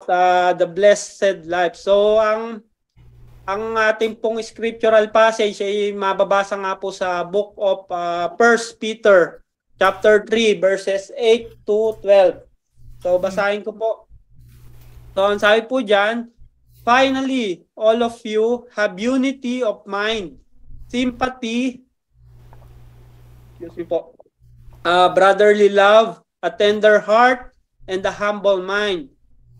the blessed life. So ang ating pong scriptural passage ay mababasa nga po sa book of 1 Peter chapter 3 verses 8 to 12. So basahin ko po. So ang sabi po diyan, finally, all of you have unity of mind, sympathy, brotherly love, a tender heart, and a humble mind.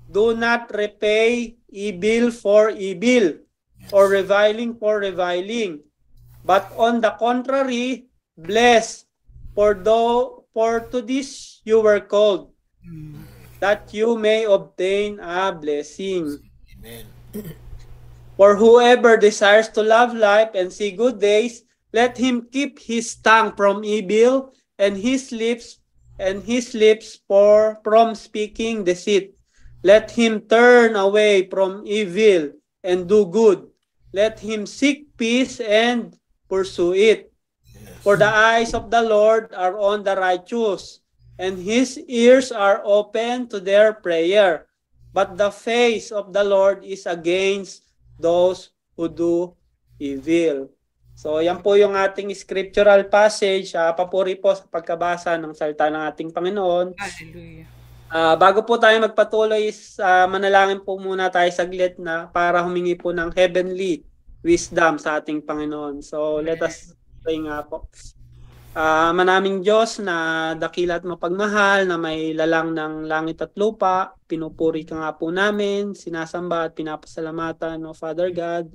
Do not repay evil for evil, or reviling for reviling, but on the contrary, bless, for to this you were called, that you may obtain a blessing. Amen. For whoever desires to love life and see good days, let him keep his tongue from evil and his lips from speaking deceit. Let him turn away from evil and do good. Let him seek peace and pursue it. Yes. For the eyes of the Lord are on the righteous, and his ears are open to their prayer. But the face of the Lord is against those who do evil. So yan po yung ating scriptural passage. Papuri po sa pagkabasa ng salita ng ating Panginoon. Hallelujah. Bago po tayo magpatuloy, manalangin po muna tayo saglit na para humingi po ng heavenly wisdom sa ating Panginoon. So let us pray nga po. Manaming Diyos na dakila at mapagmahal, na may lalang ng langit at lupa, pinupuri ka nga po namin, sinasamba at pinapasalamatan, no Father God.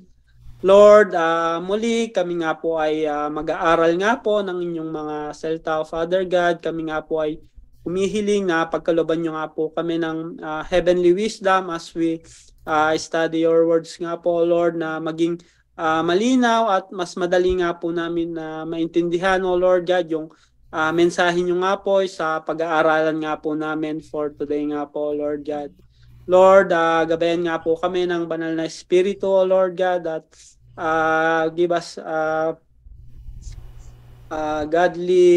Lord, muli kami nga po ay mag-aaral nga po ng inyong mga salita, Father God. Kami nga po ay humihiling na pagkalooban nyo nga po kami ng heavenly wisdom as we study your words nga po, Lord, na maging malinaw at mas madali nga po namin na maintindihan, O Lord God, yung mensahe nyo nga po sa pag-aaralan nga po namin for today nga po, Lord God. Lord, gabayan nga po kami ng banal na Espiritu, O Lord God, at give us godly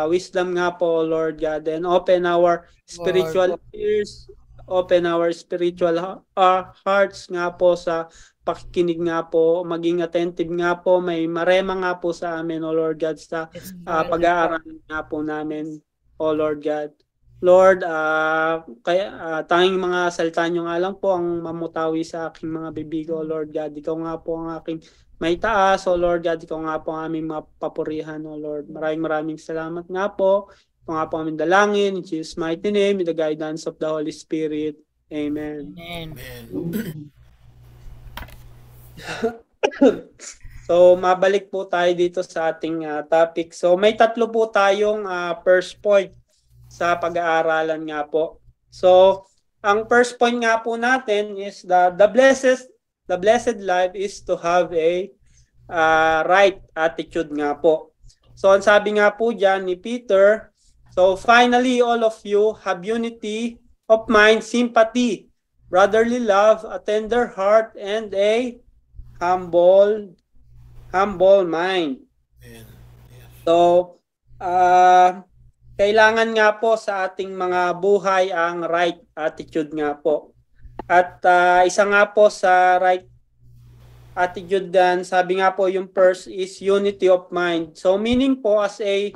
wisdom nga po, Lord God, and open our spiritual ears, open our spiritual hearts nga po sa pakikinig nga po, maging attentive nga po, may marema nga po sa amin, O Lord God, sa pag-aaral nga po namin, O Lord God. Lord, tanging mga salita nyo nga lang po ang mamutawi sa aking mga bibig, O Lord God. Ikaw nga po ang aking may taas, O Lord God. Ikaw nga po ang aming mapapurihan, O Lord. Maraming salamat nga po. Ikaw nga po ang aming dalangin. In Jesus' mighty name, with the guidance of the Holy Spirit. Amen. Amen. So, mabalik po tayo dito sa ating topic. So, may tatlo po tayong first point sa pag-aaralan nga po. So, ang first point nga po natin is the blessed life is to have a right attitude nga po. So, ang sabi nga po dyan ni Peter, so finally all of you have unity of mind, sympathy, brotherly love, a tender heart, and a humble mind. Amen. Yes. So, kailangan nga po sa ating mga buhay ang right attitude nga po. At isa nga po sa right attitude dan, sabi nga po yung first is unity of mind. So meaning po as a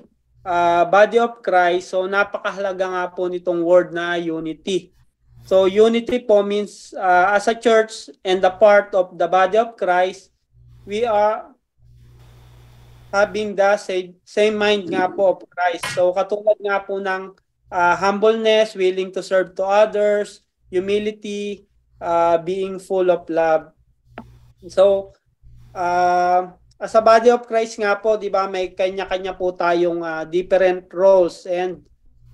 body of Christ, so napakahalaga nga po nitong word na unity. So unity po means as a church and the part of the body of Christ, we are having the same mind nga po of Christ. So katulad nga po ng humbleness, willing to serve to others, humility, being full of love. So as a body of Christ nga po, di ba, may kanya-kanya po tayong different roles and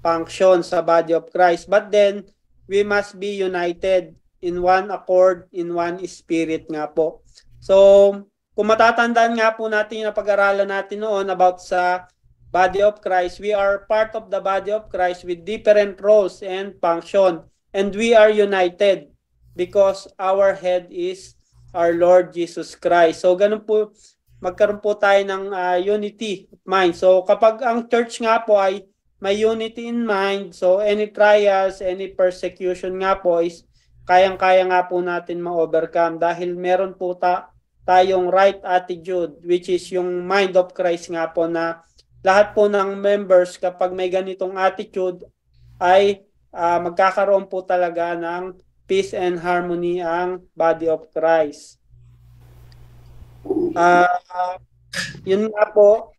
functions sa body of Christ. But then we must be united in one accord, in one spirit nga po. So kung matatandaan nga po natin yung pag-aralan natin noon about sa body of Christ, we are part of the body of Christ with different roles and function. And we are united because our head is our Lord Jesus Christ. So ganun po, magkaroon po tayo ng unity of mind. So kapag ang church nga po ay may unity in mind. So any trials, any persecution nga po is kayang-kaya nga po natin ma-overcome dahil meron po tayong right attitude, which is yung mind of Christ nga po, na lahat po ng members kapag may ganitong attitude ay magkakaroon po talaga ng peace and harmony ang body of Christ. Yun nga po,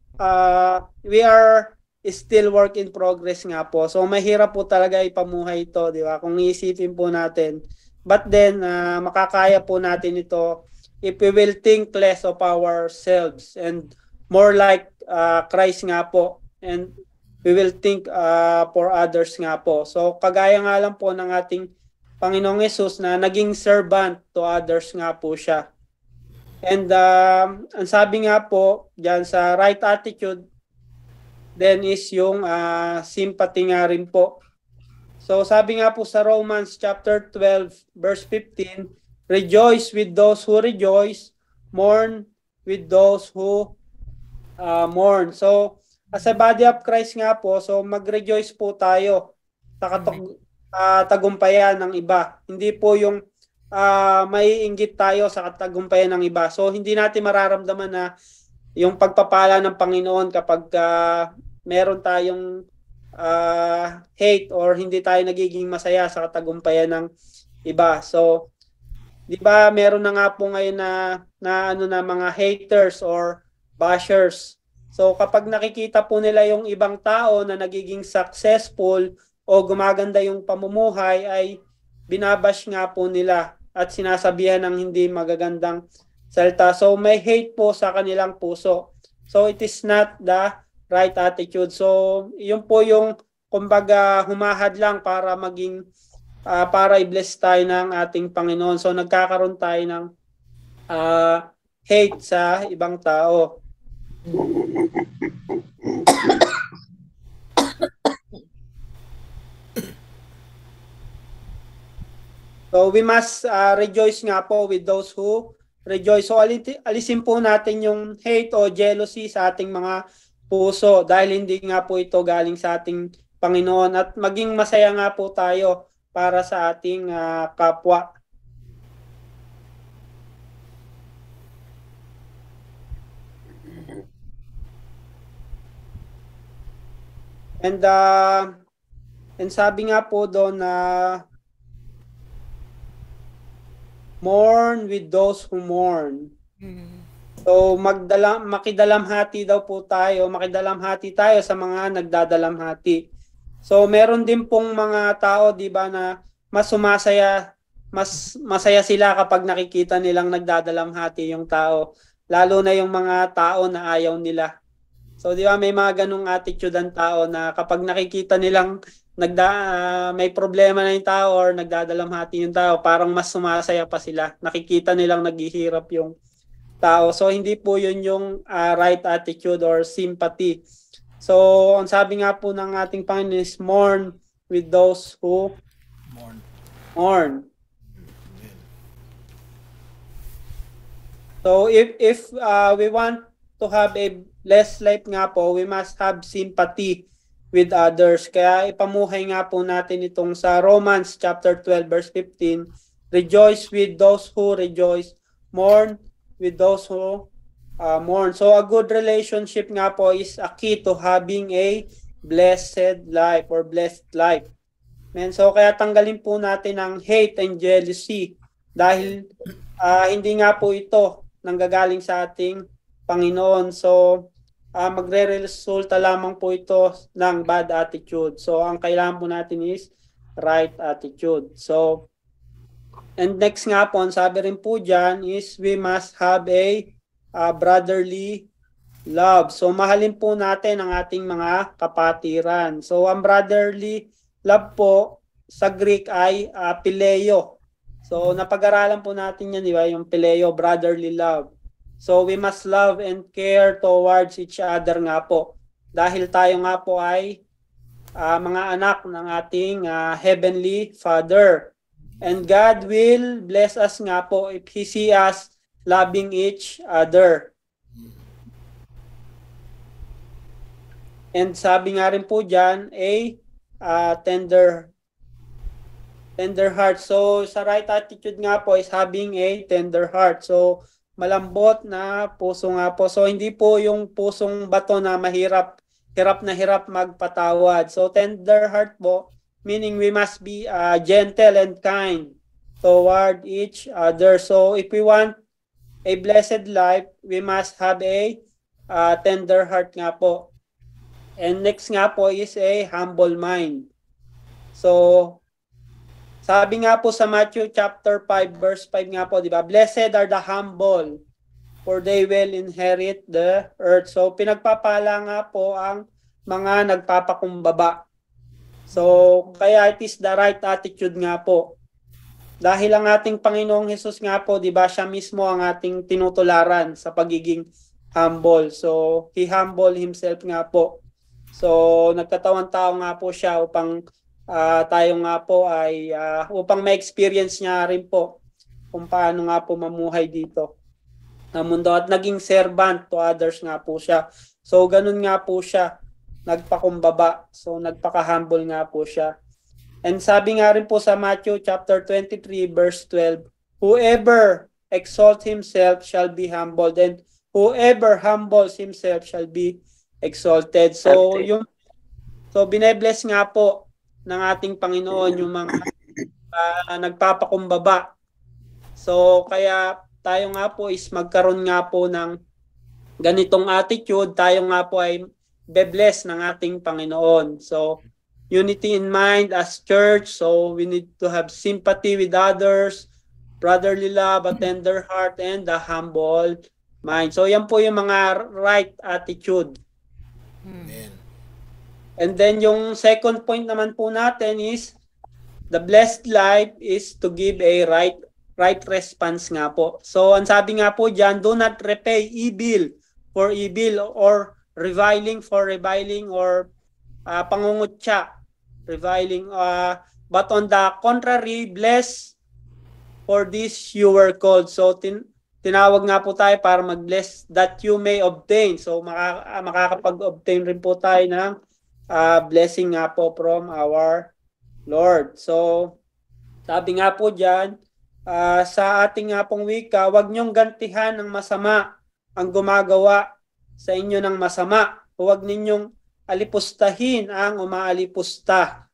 we are still work in progress nga po. So mahirap po talaga ipamuhay ito, di ba? Kung iisipin po natin. But then, makakaya po natin ito if we will think less of ourselves and more like Christ nga po. And we will think for others nga po. So kagaya nga lang po ng ating Panginoong Yesus na naging servant to others nga po siya. And ang sabi nga po diyan sa right attitude then is yung sympathy nga rin po. So sabi nga po sa Romans chapter 12 verse 15, rejoice with those who rejoice, mourn with those who mourn. So as a body of Christ nga po, so mag-rejoice po tayo sa tagumpayan ng iba. Hindi po yung maiinggit tayo sa katagumpayan ng iba. So hindi natin mararamdaman na yung pagpapala ng Panginoon kapag meron tayong hate or hindi tayo nagiging masaya sa katagumpayan ng iba. So, di ba meron na nga po ngayon na mga haters or bashers. So, kapag nakikita po nila yung ibang tao na nagiging successful o gumaganda yung pamumuhay ay binabash nga po nila at sinasabihan ng hindi magagandang salita. So, may hate po sa kanilang puso. So, it is not the right attitude. So, yun po yung kumbaga humahad lang para maging para i-bless tayo ng ating Panginoon. So, nagkakaroon tayo ng hate sa ibang tao. So, we must rejoice nga po with those who rejoice. So, alisin po natin yung hate o jealousy sa ating mga puso dahil hindi nga po ito galing sa ating Panginoon at maging masaya nga po tayo para sa ating kapwa. And sabi nga po doon na mourn with those who mourn. So makidalamhati daw po tayo, makidalamhati tayo sa mga nagdadalamhati. So meron din pong mga tao, 'di ba, na mas masaya sila kapag nakikita nilang nagdadalamhati yung tao, lalo na yung mga tao na ayaw nila. So 'di ba may mga ganung attitude ang tao na kapag nakikita nilang may problema na yung tao or nagdadalamhati yung tao, parang mas sumasaya pa sila. Nakikita nilang naghihirap yung tao. So hindi po yun yung right attitude or sympathy. So ang sabi nga po ng ating Panginoon is mourn with those who mourn. So if we want to have a blessed life nga po, we must have sympathy with others. Kaya ipamuhay nga po natin itong sa Romans chapter 12 verse 15, rejoice with those who rejoice, mourn with those who mourn. So a good relationship nga po is a key to having a blessed life or blessed life. And so kaya tanggalin po natin ang hate and jealousy dahil hindi nga po ito nanggagaling sa ating Panginoon. So magre-resulta lamang po ito ng bad attitude. So ang kailangan po natin is right attitude. So and next nga po, sabi rin po dyan is we must have a brotherly love. So mahalin po natin ang ating mga kapatiran. So ang brotherly love po sa Greek ay phileo. So napag-aralan po natin yan, di ba? Yung phileo, brotherly love. So we must love and care towards each other nga po. Dahil tayo nga po ay mga anak ng ating Heavenly Father. And God will bless us nga po if He see us loving each other. And sabi nga rin po dyan, tender heart. So, sa right attitude nga po is having a tender heart. So, malambot na puso nga po. So, hindi po yung pusong bato na hirap na hirap magpatawad. So, tender heart po, meaning we must be gentle and kind toward each other. So, if we want a blessed life, we must have a tender heart nga po. And next nga po is a humble mind. So, sabi nga po sa Matthew chapter 5 verse 5 nga po, di ba? Blessed are the humble, for they will inherit the earth. So, pinagpapala nga po ang mga nagpapakumbaba. So, kaya it is the right attitude nga po. Dahil ang ating Panginoong Hesus nga po, di ba, siya mismo ang ating tinutularan sa pagiging humble. So, he humble himself nga po. So, nagkatawang tao nga po siya upang tayo nga po ay upang ma-experience niya rin po kung paano nga po mamuhay dito na mundo at naging servant to others nga po siya. So, ganun nga po siya, nagpakumbaba. So, nagpaka-humble nga po siya. And sabi nga rin po sa Matthew chapter 23 verse 12, whoever exalts himself shall be humbled, and whoever humbles himself shall be exalted. So, binebless nga po ng ating Panginoon yung mga nagpapakumbaba. So, kaya tayo nga po is magkaroon nga po ng ganitong attitude, tayo nga po ay be-bless ng ating Panginoon. So, unity in mind as church. So, we need to have sympathy with others, brotherly love, a tender heart, and a humble mind. So, yan po yung mga right attitude. Amen. And then, yung second point naman po natin is the blessed life is to give a right response nga po. So, ang sabi nga po dyan, do not repay evil for evil or reviling for reviling or pangungutya, reviling. But on the contrary, bless, for this you were called. So, tinawag nga po tayo para mag-bless that you may obtain. So, makakapag-obtain rin po tayo ng blessing nga po from our Lord. So, sabi nga po dyan, sa ating nga pong wika, huwag niyong gantihan ng masama ang gumagawa sa inyo ng masama. Huwag ninyong alipustahin ang umaalipusta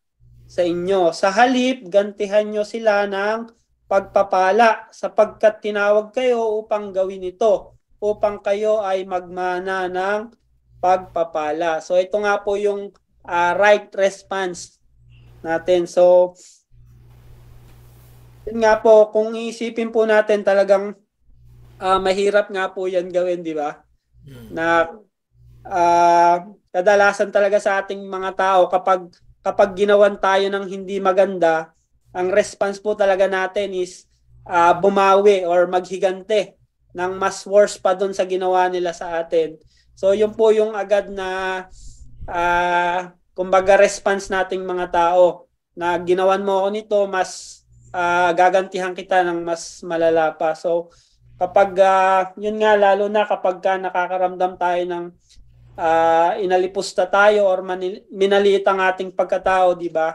sa inyo. Sa halip, gantihan nyo sila ng pagpapala sapagkat tinawag kayo upang gawin ito, upang kayo ay magmana ng pagpapala. So, ito nga po yung right response natin. So, yun nga po, kung isipin po natin talagang mahirap nga po yan gawin, di ba? Na kadalasan talaga sa ating mga tao kapag ginawan tayo ng hindi maganda, ang response po talaga natin is bumawi or maghigante ng mas worse pa doon sa ginawa nila sa atin. So, yun po yung agad na kumbaga response nating mga tao na ginawan mo ako nito, mas gagantihan kita ng mas malala pa. So, kapag yun nga, lalo na kapag nakakaramdam tayo ng inalipusta tayo or minaliit ang ating pagkatao, di ba?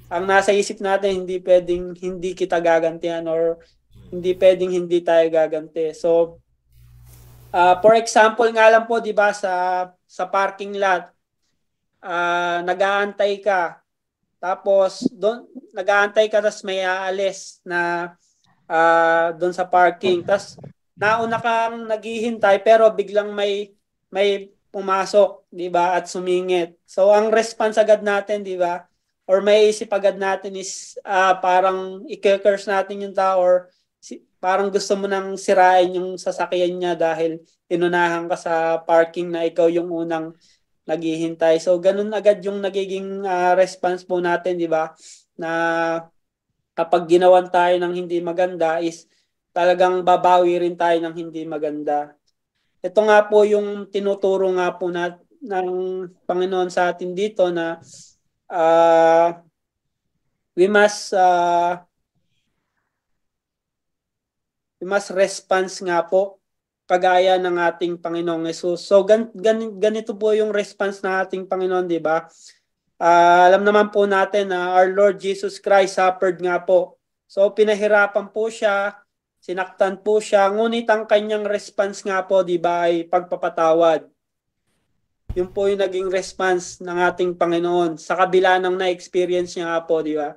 Ang nasa isip natin, hindi pwedeng hindi kita gagantihan or hindi pwedeng hindi tayo gaganti. So, for example nga lang po, di ba, sa parking lot, nag-aantay ka, tapos doon nag-aantay ka, tapos may aalis na doon sa parking, tapos nauna kang naghihintay pero biglang may pumasok, di ba, at sumingit. So ang response agad natin, di ba, or may isip agad natin is parang i-curse natin yung tao or parang gusto mo nang sirain yung sasakyan niya dahil inunahan ka sa parking na ikaw yung unang naghihintay. So, ganun agad yung nagiging response po natin, di ba? Na kapag ginawan tayo ng hindi maganda is talagang babawi rin tayo ng hindi maganda. Ito nga po yung tinuturo nga po ng Panginoon sa atin dito na we must response nga po kagaya ng ating Panginoong Hesus. So ganito po yung response ng ating Panginoon, di ba? Alam naman po natin na our Lord Jesus Christ suffered nga po. So pinahirapan po siya, sinaktan po siya, ngunit ang kanyang response nga po, di ba, ay pagpapatawad. Yun po yung naging response ng ating Panginoon sa kabila ng na-experience niya nga po, di ba?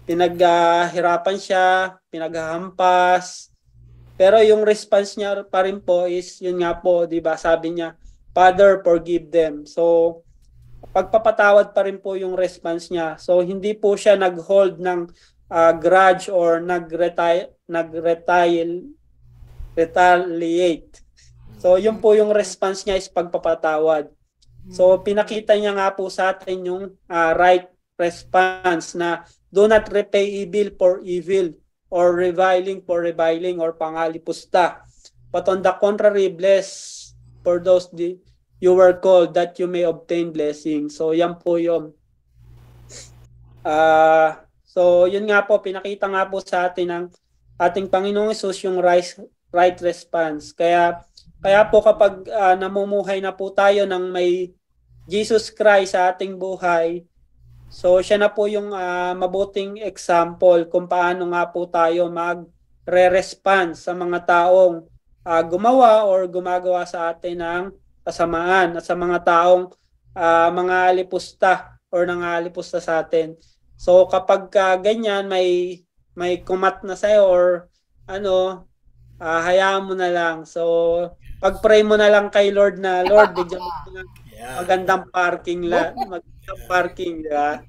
Pinaghirapan siya, pinaghahampas, pero yung response niya pa rin po is, yun nga po, di ba, sabi niya, Father, forgive them. So, pagpapatawad pa rin po yung response niya. So, hindi po siya nag-hold ng grudge or retaliate. So, yun po yung response niya is pagpapatawad. So, pinakita niya nga po sa atin yung right response na do not repay evil for evil or reviling for reviling or pangalipusta. But on the contrary, bless for those you were called that you may obtain blessing. So, yan po yun. So, yun nga po, pinakita nga po sa atin ng ating Panginoong Hesus yung right response. Kaya po kapag namumuhay na po tayo ng may Jesus Christ sa ating buhay, so siya na po yung mabuting example kung paano nga po tayo mag-re-respond sa mga taong gumawa or gumagawa sa atin ng kasamaan at sa mga taong mga alipusta or nangalipusta sa atin. So kapag ganyan may kumat na sa'yo or hayaan mo na lang. So pag-pray mo na lang kay Lord na, Lord, bigyan mo na magandang parking lot, magandang parking, di ba?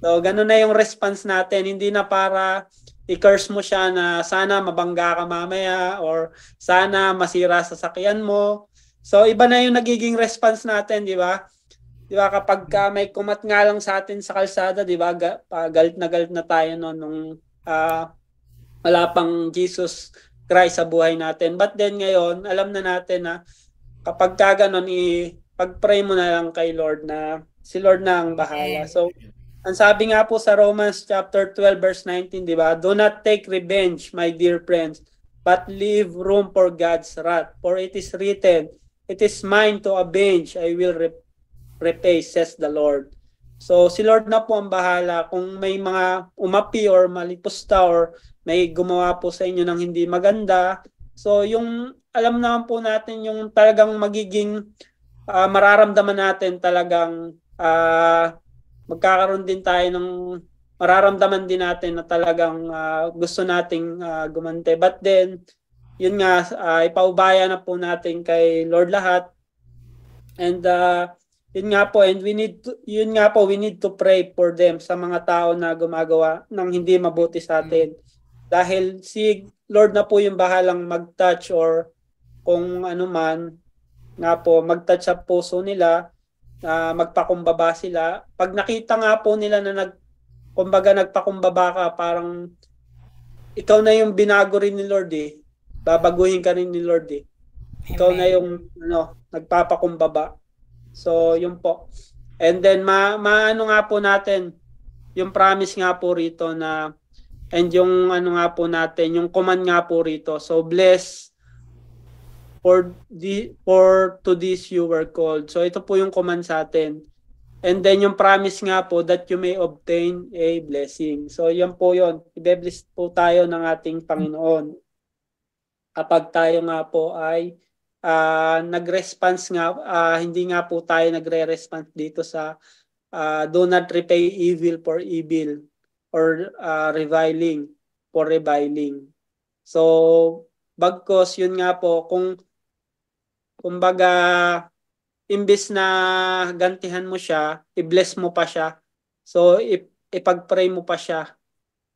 So, ganun na yung response natin. Hindi na para i-curse mo siya na sana mabangga ka mamaya or sana masira sa sakyan mo. So, iba na yung nagiging response natin, di ba? Di ba, kapag may kumat nga lang sa atin sa kalsada, di ba, galit na tayo noon nung wala pang Jesus Christ sa buhay natin. But then ngayon, alam na natin na kapag ganon, pag-pray mo na lang kay Lord na si Lord na ang bahala. So, ang sabi nga po sa Romans chapter 12 verse 19, di ba? Do not take revenge, my dear friends, but leave room for God's wrath. For it is written, it is mine to avenge, I will repay, says the Lord. So, si Lord na po ang bahala. Kung may mga umapi or malipusta or may gumawa po sa inyo ng hindi maganda, so yung alam naman po natin yung talagang magiging mararamdaman natin talagang magkakaroon din tayo ng mararamdaman din natin na talagang gusto nating gumante. But then, yun nga, ipaubaya na po natin kay Lord lahat. And yun nga po, and we need to pray for them sa mga tao na gumagawa ng hindi mabuti sa atin. Dahil si Lord na po yung bahalang mag-touch or kung ano man, nga po, mag-touch sa puso nila, magpakumbaba sila. Pag nakita nga po nila na nagpakumbaba ka, parang ikaw na yung binago rin ni Lord eh. Babaguhin ka rin ni Lord eh. Ikaw na yung nagpapakumbaba. So, yun po. And then, maano nga po natin, yung promise nga po rito na, and yung nga po natin, yung command nga po rito. So, bless for to this you were called. So ito po yung command sa atin. And then yung promise nga po that you may obtain a blessing. So yan po yun. I-bless po tayo ng ating Panginoon. Kapag tayo nga po ay nag-response nga, hindi nga po tayo nagre-response dito sa do not repay evil for evil or reviling for reviling. So bagkos yun nga po, kumbaga, imbis na gantihan mo siya, i-bless mo pa siya. So, ipag-pray mo pa siya.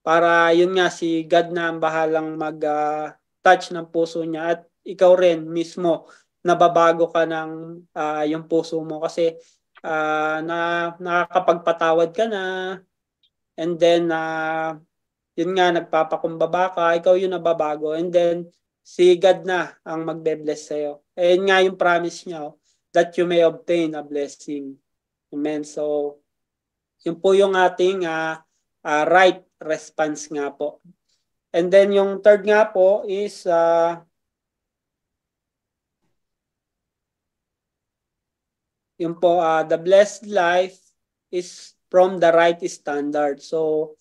Para yun nga, si God na ang bahalang mag-touch ng puso niya. At ikaw rin mismo, nababago ka ng yung puso mo. Kasi nakakapagpatawad ka na. And then, yun nga, nagpapakumbaba ka. Ikaw yung nababago. And then, si God na ang magbe-bless sa'yo. Ayun nga yung promise niya, that you may obtain a blessing. Amen. So, yun po yung ating right response nga po. And then yung third nga po is Yun po, the blessed life is from the right standard. So,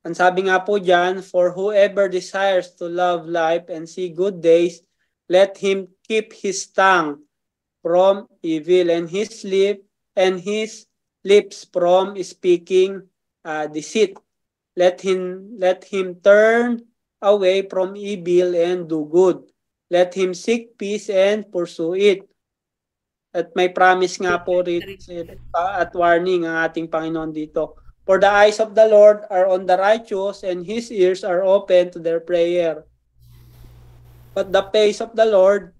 ang sabi nga po dyan, for whoever desires to love life and see good days, let him keep his tongue from evil and his lips from speaking deceit. Let him turn away from evil and do good. Let him seek peace and pursue it. At may promise nga po rito at warning ang ating Panginoon dito. For the eyes of the Lord are on the righteous and His ears are open to their prayer. But the face of the Lord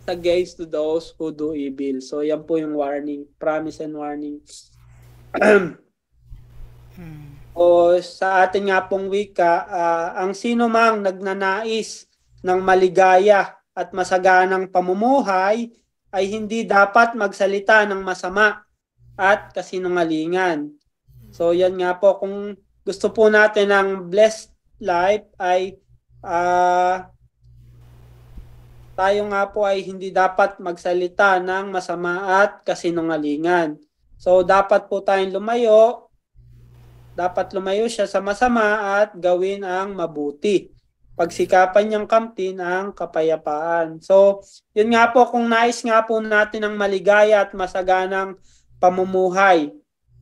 is against to those who do evil. So yan po yung warning, promise and warning. O sa atin nga pong wika, ang sino mang nagnanais ng maligaya at masaganang pamumuhay ay hindi dapat magsalita ng masama at kasinungalingan. So yan nga po, kung gusto po natin ng blessed life ay tayo nga po ay hindi dapat magsalita ng masama at kasinungalingan. So dapat po tayong lumayo siya sa masama at gawin ang mabuti. Pagsikapan niyang kamtin ang kapayapaan. So, yun nga po, kung nais nga po natin ng maligaya at masaganang pamumuhay,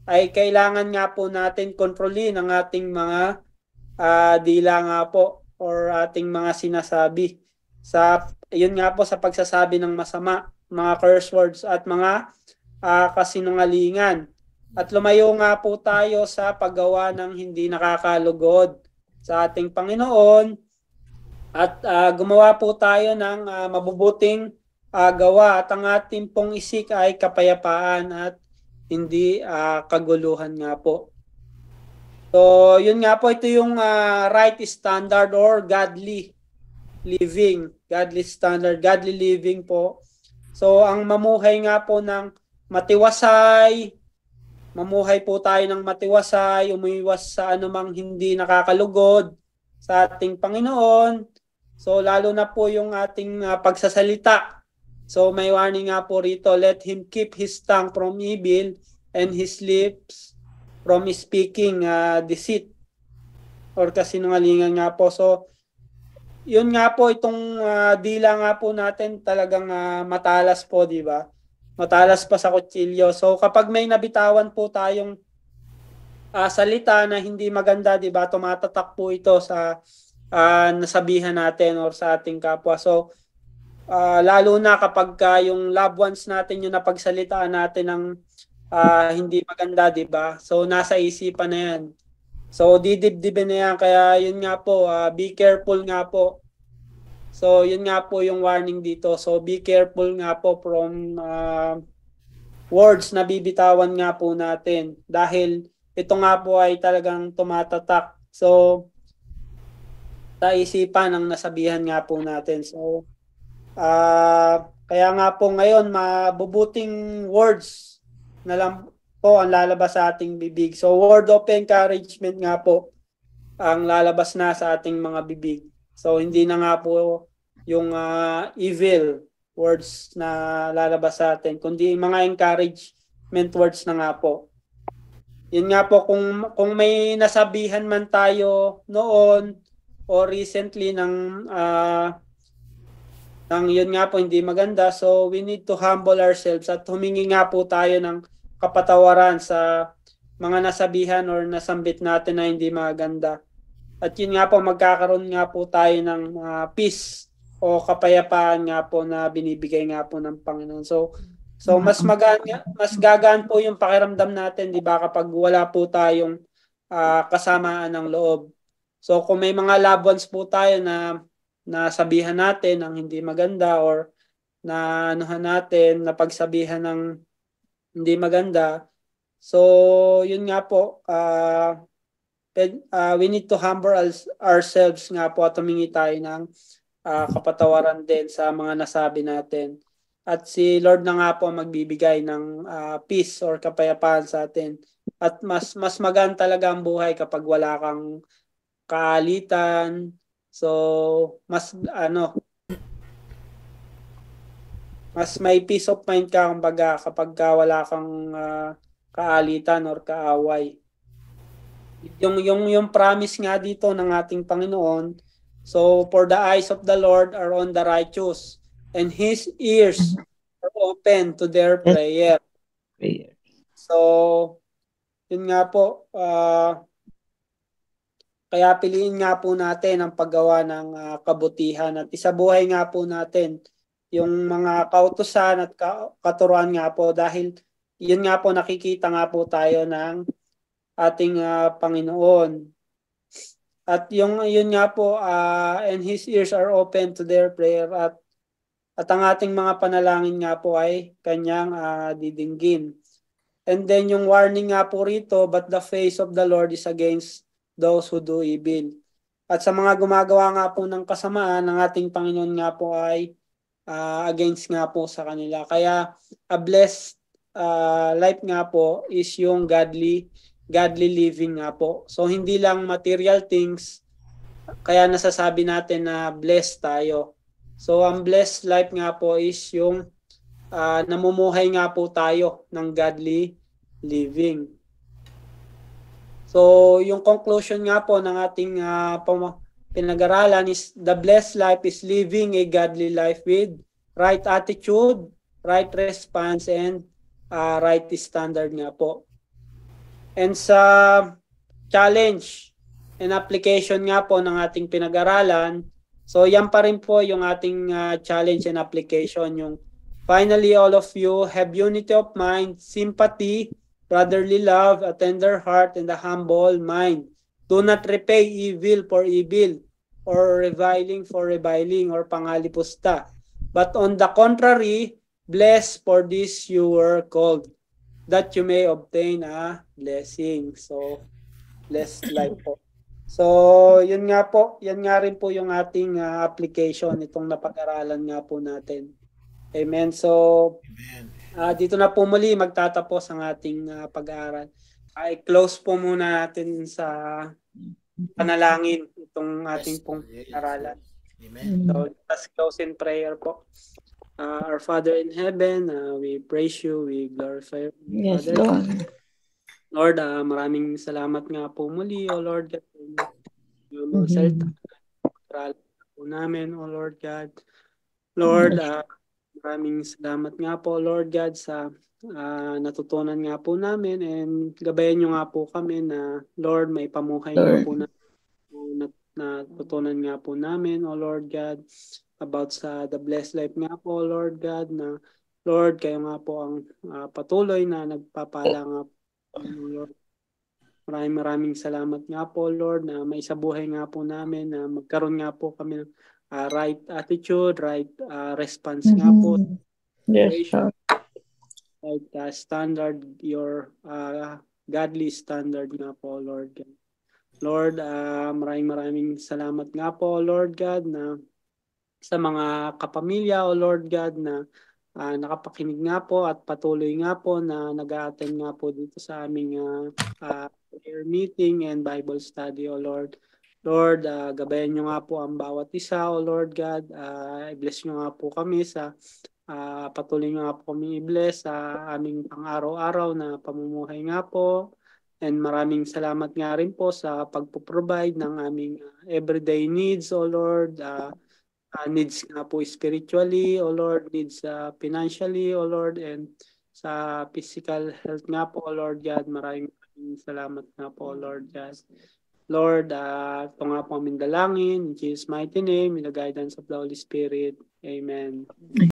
ay kailangan nga po natin kontrolin ang ating mga dila nga po or ating mga sinasabi. Yun nga po sa pagsasabi ng masama, mga curse words at mga kasinungalingan. At lumayo nga po tayo sa paggawa ng hindi nakakalugod sa ating Panginoon. At gumawa po tayo ng mabubuting gawa at ang ating pong isik ay kapayapaan at hindi kaguluhan nga po. So, yun nga po, ito yung right standard or godly living. Godly standard, godly living po. So, ang mamuhay nga po ng matiwasay, mamuhay po tayo ng matiwasay, umiwas sa anumang hindi nakakalugod sa ating Panginoon. So lalo na po yung ating pagsasalita. So may warning nga po rito, let him keep his tongue from evil and his lips from speaking deceit or kasinungalingan nga po. So yun nga po, itong dila nga po natin talagang matalas po, di ba? Matalas pa sa kutsilyo. So kapag may nabitawan po tayong salita na hindi maganda, di ba? Tumatatak po ito sa nasabihan natin or sa ating kapwa. So, lalo na kapag yung loved ones natin yung napagsalitaan natin ng hindi maganda, di ba? So, nasa isipan na yan. So, didibdibin na yan. Kaya, yun nga po, be careful nga po. So, yun nga po yung warning dito. So, be careful nga po from words na bibitawan nga po natin. Dahil, ito nga po ay talagang tumatatak. So, sa isipan ang nasabihan nga po natin. So, kaya nga po ngayon, mabubuting words na lang po ang lalabas sa ating bibig. So, word of encouragement nga po ang lalabas na sa ating mga bibig. So, hindi na nga po yung evil words na lalabas sa atin, kundi mga encouragement words na nga po. Yun nga po, kung may nasabihan man tayo noon, o recently ng yun nga po hindi maganda, so we need to humble ourselves at humingi nga po tayo ng kapatawaran sa mga nasabihan or nasambit natin na hindi maganda. At yun nga po, magkakaroon nga po tayo ng peace o kapayapaan nga po na binibigay nga po ng Panginoon. So mas gagaan po yung pakiramdam natin, di ba, kapag wala po tayong kasamaan ng loob. So kung may mga loved ones po tayo na nasabihan natin ng hindi maganda or na natin, na pagsabihan ng hindi maganda, so yun nga po, we need to humble ourselves nga po at humingi tayo ng kapatawaran din sa mga nasabi natin. At si Lord na nga po magbibigay ng peace or kapayapaan sa atin. At mas magaan talaga ang buhay kapag wala kang kaalitan. So, mas may peace of mind ka kumbaga kapag wala kang kaalitan or kaaway. Yung promise nga dito ng ating Panginoon, so for the eyes of the Lord are on the righteous and his ears are open to their prayer. So yun nga po, kaya piliin nga po natin ang paggawa ng kabutihan at isabuhay nga po natin yung mga kautusan at katuruan nga po dahil yun nga po nakikita nga po tayo ng ating Panginoon. At yun nga po, and his ears are open to their prayer at ang ating mga panalangin nga po ay kanyang didinggin. And then yung warning nga po rito, but the face of the Lord is against those who do evil. At sa mga gumagawa nga po ng kasamaan, ng ating Panginoon nga po ay against nga po sa kanila. Kaya a blessed life nga po is yung godly living nga po. So hindi lang material things, kaya nasasabi natin na blessed tayo. So ang blessed life nga po is yung namumuhay nga po tayo ng godly living. So, yung conclusion nga po ng ating pinag-aralan is the blessed life is living a godly life with right attitude, right response, and right standard nga po. And sa challenge and application nga po ng ating pinag-aralan, so yan pa rin po yung ating challenge and application, yung finally, all of you have unity of mind, sympathy, brotherly love, a tender heart, and a humble mind. Do not repay evil for evil, or reviling for reviling, or pangalipusta. But on the contrary, bless, for this you were called, that you may obtain a blessing. So, blessed life po. So, yun nga po, yan nga rin po yung ating application, itong napag-aralan nga po natin. Amen. So, dito na po muli magtatapos ang ating pag-aaral. I-close po muna natin sa panalangin itong ating pong pag-aaralan. Amen. So, let's close in prayer po. Our Father in heaven, we praise you, we glorify you. Yes, Father. Lord. Lord, maraming salamat nga po muli, O Lord, yung mga salita po namin, O Lord God. Lord, maraming salamat nga po, Lord God, sa natutunan nga po namin, and gabayan nyo nga po kami na, Lord, may pamuhay nga po na natutunan nga po namin, O Lord God, about sa the blessed life nga po, Lord God, na Lord, kayo nga po ang patuloy na nagpapala nga po, Lord. Maraming salamat nga po, Lord, na may isabuhay nga po namin na magkaroon nga po kami ng right attitude, right response nga po. Yes, Lord. Right standard, your godly standard nga po, Lord God. Lord, maraming salamat nga po, Lord God, na sa mga kapamilya, O Lord God, na nakapakinig nga po at patuloy nga po na nag-a-attend nga po dito sa aming prayer meeting and Bible study, O Lord. Lord, gabayan nyo nga po ang bawat isa, O Lord God. I-bless nyo nga po kami sa patuloy nyo nga po kami i-bless sa aming pang-araw-araw na pamumuhay nga po. And maraming salamat nga rin po sa pagpo-provide ng aming everyday needs, O Lord. Needs nga po spiritually, O Lord, needs financially, O Lord, and sa physical health nga po, O Lord God. Maraming salamat nga po, O Lord God. Lord, ito nga po aming dalangin, in Jesus' mighty name, in the guidance of the Holy Spirit. Amen.